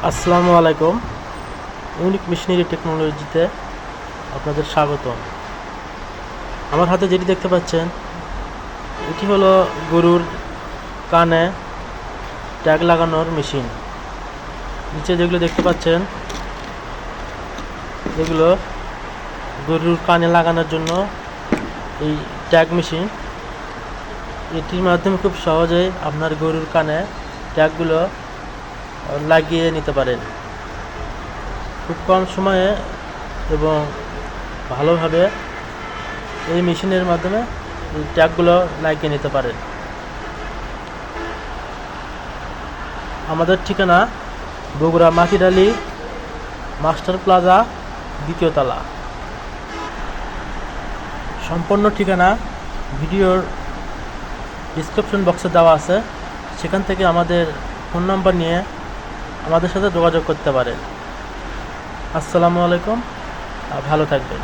আসসালামু আলাইকুম। Unique machinery টেকনোলজিতে আপনাদের স্বাগতম। আমার হাতে যেটি দেখতে পাচ্ছেন এটি হলো গরুর কানে ট্যাগ লাগানোর মেশিন। নিচে যেগুলো দেখতে পাচ্ছেন এগুলো গরুর কানে লাগানোর জন্য এই ট্যাগ মেশিন। এটির মাধ্যমে খুব সহজেই আপনার গরুর কানে ট্যাগগুলো লাগিয়ে নিতে পারেন খুব কম সময়ে এবং ভালোভাবে। এই মেশিনের মাধ্যমে এই ট্যাগগুলো লাগিয়ে নিতে পারেন। আমাদের ঠিকানা বগুড়া মাটিডালি মাস্টার প্লাজা, দ্বিতীয় তলা। সম্পূর্ণ ঠিকানা ভিডিওর ডিসক্রিপশন বক্সে দেওয়া আছে, সেখান থেকে আমাদের ফোন নাম্বার নিয়ে আমাদের সাথে যোগাযোগ করতে পারেন। আসসালামু আলাইকুম, ভালো থাকবেন।